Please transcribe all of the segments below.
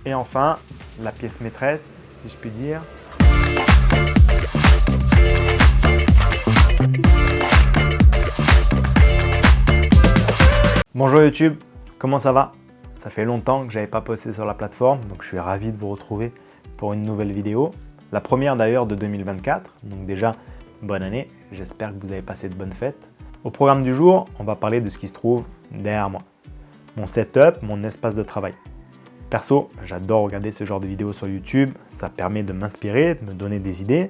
Et enfin, la pièce maîtresse, si je puis dire. Bonjour YouTube, comment ça va? Ça fait longtemps que je n'avais pas posté sur la plateforme, donc je suis ravi de vous retrouver pour une nouvelle vidéo. La première d'ailleurs de 2024, donc déjà bonne année, j'espère que vous avez passé de bonnes fêtes. Au programme du jour, on va parler de ce qui se trouve derrière moi. Mon setup, mon espace de travail. Perso, j'adore regarder ce genre de vidéos sur YouTube, ça permet de m'inspirer, de me donner des idées,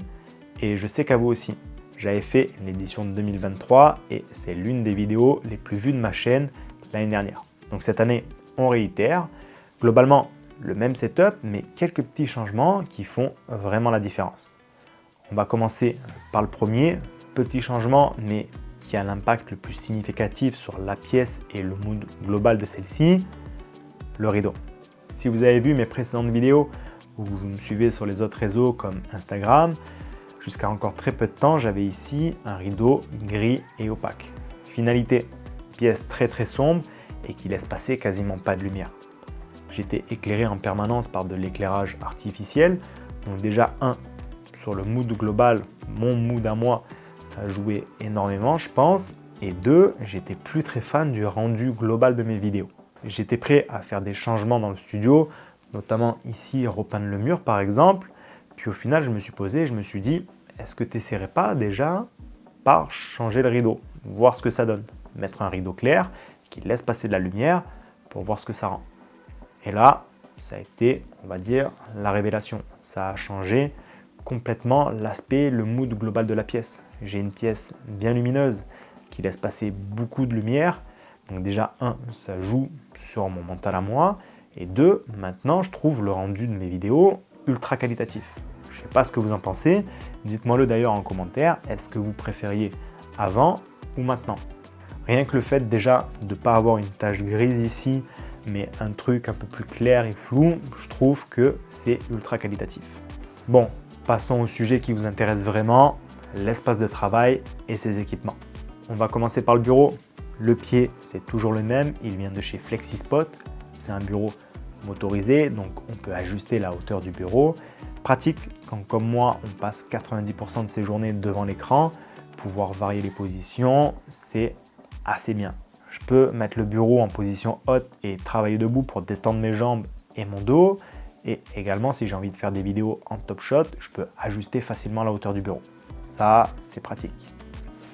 et je sais qu'à vous aussi. J'avais fait l'édition de 2023 et c'est l'une des vidéos les plus vues de ma chaîne l'année dernière. Donc cette année, on réitère. Globalement, le même setup, mais quelques petits changements qui font vraiment la différence. On va commencer par le premier, petit changement, mais qui a l'impact le plus significatif sur la pièce et le mood global de celle-ci, le rideau. Si vous avez vu mes précédentes vidéos ou vous me suivez sur les autres réseaux comme Instagram, jusqu'à encore très peu de temps, j'avais ici un rideau gris et opaque. Finalité, pièce très sombre et qui laisse passer quasiment pas de lumière. J'étais éclairé en permanence par de l'éclairage artificiel, donc déjà sur le mood global, mon mood à moi, ça jouait énormément je pense, et 2, j'étais plus très fan du rendu global de mes vidéos. J'étais prêt à faire des changements dans le studio, notamment ici repeindre le mur par exemple, puis au final je me suis posé, je me suis dit, est-ce que tu n'essaierais pas déjà par changer le rideau, voir ce que ça donne, mettre un rideau clair qui laisse passer de la lumière pour voir ce que ça rend. Et là, ça a été, on va dire, la révélation. Ça a changé complètement l'aspect, le mood global de la pièce. J'ai une pièce bien lumineuse qui laisse passer beaucoup de lumière. Donc déjà, ça joue sur mon mental à moi. Et 2, maintenant, je trouve le rendu de mes vidéos ultra qualitatif. Je ne sais pas ce que vous en pensez. Dites-moi-le d'ailleurs en commentaire. Est-ce que vous préfériez avant ou maintenant? Rien que le fait déjà de ne pas avoir une tache grise ici, mais un truc un peu plus clair et flou, je trouve que c'est ultra qualitatif. Bon, passons au sujet qui vous intéresse vraiment, l'espace de travail et ses équipements. On va commencer par le bureau. Le pied, c'est toujours le même, il vient de chez FlexiSpot. C'est un bureau motorisé, donc on peut ajuster la hauteur du bureau. Pratique quand, comme moi, on passe 90% de ses journées devant l'écran. Pouvoir varier les positions, c'est assez bien. Je peux mettre le bureau en position haute et travailler debout pour détendre mes jambes et mon dos. Et également, si j'ai envie de faire des vidéos en top shot, je peux ajuster facilement la hauteur du bureau. Ça, c'est pratique.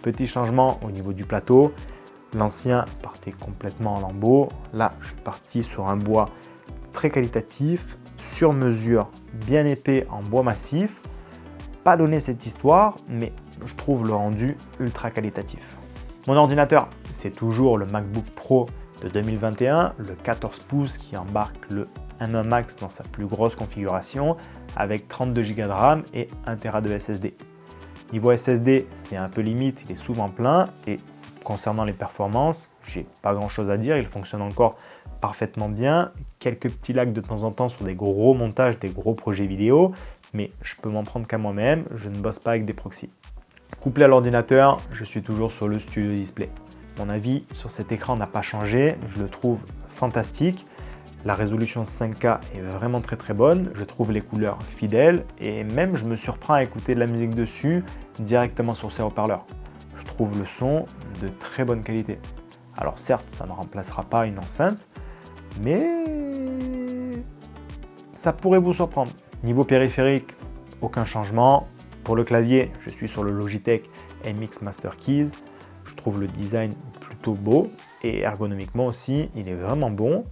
Petit changement au niveau du plateau. L'ancien partait complètement en lambeaux. Là, je suis parti sur un bois très qualitatif, sur mesure, bien épais en bois massif. Pas donné cette histoire, mais je trouve le rendu ultra qualitatif. Mon ordinateur, c'est toujours le MacBook Pro de 2021, le 14 pouces qui embarque le M1 Max dans sa plus grosse configuration avec 32 Go de RAM et 1 Tera de SSD. Niveau SSD, c'est un peu limite, il est souvent plein et concernant les performances, j'ai pas grand chose à dire, il fonctionne encore parfaitement bien. Quelques petits lags de temps en temps sur des gros montages, des gros projets vidéo, mais je peux m'en prendre qu'à moi-même, je ne bosse pas avec des proxys. Couplé à l'ordinateur, je suis toujours sur le Studio Display. Mon avis sur cet écran n'a pas changé, je le trouve fantastique. La résolution 5K est vraiment très bonne, je trouve les couleurs fidèles et même je me surprends à écouter de la musique dessus directement sur ces haut-parleurs. Je trouve le son de très bonne qualité. Alors certes, ça ne remplacera pas une enceinte, mais ça pourrait vous surprendre. Niveau périphérique, aucun changement. Pour le clavier, je suis sur le Logitech MX Master Keys. Je trouve le design plutôt beau et ergonomiquement aussi, il est vraiment bon.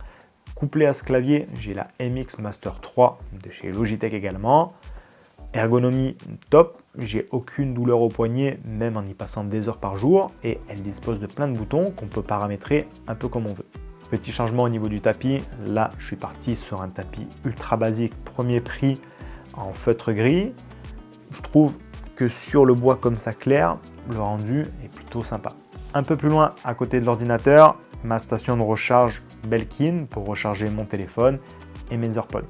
Couplé à ce clavier, j'ai la MX Master 3 de chez Logitech également. Ergonomie top, j'ai aucune douleur au poignet, même en y passant des heures par jour. Et elle dispose de plein de boutons qu'on peut paramétrer un peu comme on veut. Petit changement au niveau du tapis. Là, je suis parti sur un tapis ultra basique, premier prix en feutre gris. Je trouve que sur le bois comme ça clair, le rendu est plutôt sympa. Un peu plus loin, à côté de l'ordinateur, ma station de recharge Belkin pour recharger mon téléphone et mes AirPods.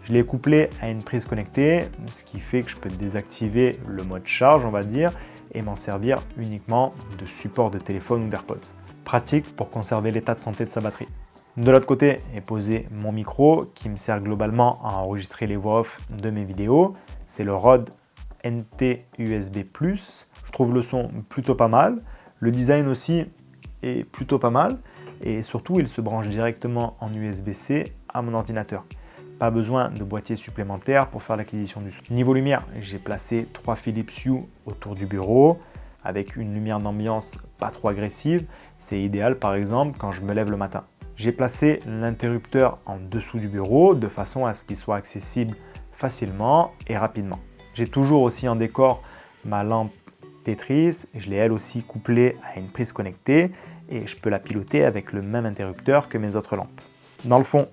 Je l'ai couplé à une prise connectée, ce qui fait que je peux désactiver le mode charge, on va dire, et m'en servir uniquement de support de téléphone ou d'AirPods. Pratique pour conserver l'état de santé de sa batterie. De l'autre côté est posé mon micro qui me sert globalement à enregistrer les voix off de mes vidéos. C'est le Rode NT USB+. Je trouve le son plutôt pas mal. Le design aussi est plutôt pas mal. Et surtout, il se branche directement en USB-C à mon ordinateur. Pas besoin de boîtier supplémentaire pour faire l'acquisition du son. Niveau lumière, j'ai placé 3 Philips Hue autour du bureau avec une lumière d'ambiance pas trop agressive. C'est idéal par exemple quand je me lève le matin. J'ai placé l'interrupteur en dessous du bureau de façon à ce qu'il soit accessible facilement et rapidement. J'ai toujours aussi en décor ma lampe Tetris. Je l'ai elle aussi couplée à une prise connectée et je peux la piloter avec le même interrupteur que mes autres lampes. Dans le fond,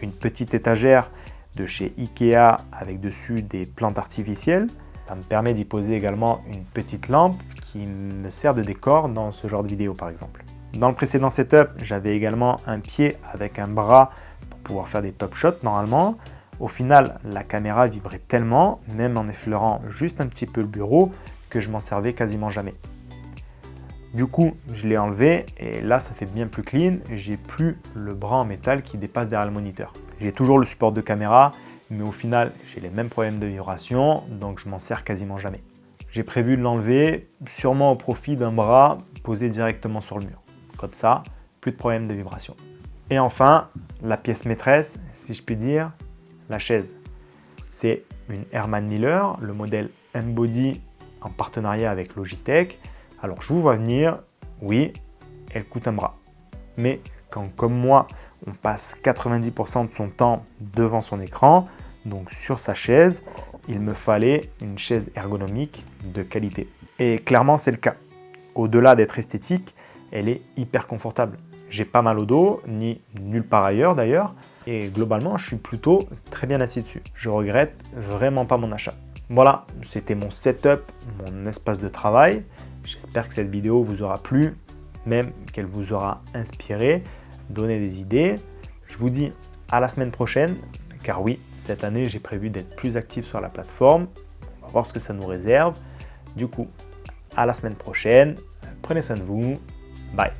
une petite étagère de chez Ikea avec dessus des plantes artificielles. Ça me permet d'y poser également une petite lampe qui me sert de décor dans ce genre de vidéo par exemple. Dans le précédent setup, j'avais également un pied avec un bras pour pouvoir faire des top shots normalement. Au final, la caméra vibrait tellement, même en effleurant juste un petit peu le bureau, que je m'en servais quasiment jamais. Du coup, je l'ai enlevé et là, ça fait bien plus clean. J'ai plus le bras en métal qui dépasse derrière le moniteur. J'ai toujours le support de caméra, mais au final, j'ai les mêmes problèmes de vibration, donc je m'en sers quasiment jamais. J'ai prévu de l'enlever, sûrement au profit d'un bras posé directement sur le mur. Comme ça, plus de problème de vibration. Et enfin, la pièce maîtresse, si je puis dire, la chaise. C'est une Herman Miller, le modèle M-Body en partenariat avec Logitech. Alors, je vous vois venir, oui, elle coûte un bras. Mais quand, comme moi, on passe 90% de son temps devant son écran, donc sur sa chaise, il me fallait une chaise ergonomique de qualité. Et clairement, c'est le cas. Au-delà d'être esthétique, elle est hyper confortable. J'ai pas mal au dos, ni nulle part ailleurs d'ailleurs, et globalement, je suis plutôt très bien assis dessus. Je regrette vraiment pas mon achat. Voilà, c'était mon setup, mon espace de travail. J'espère que cette vidéo vous aura plu, même qu'elle vous aura inspiré, donné des idées. Je vous dis à la semaine prochaine, car oui, cette année, j'ai prévu d'être plus actif sur la plateforme. On va voir ce que ça nous réserve. Du coup, à la semaine prochaine. Prenez soin de vous. Bye.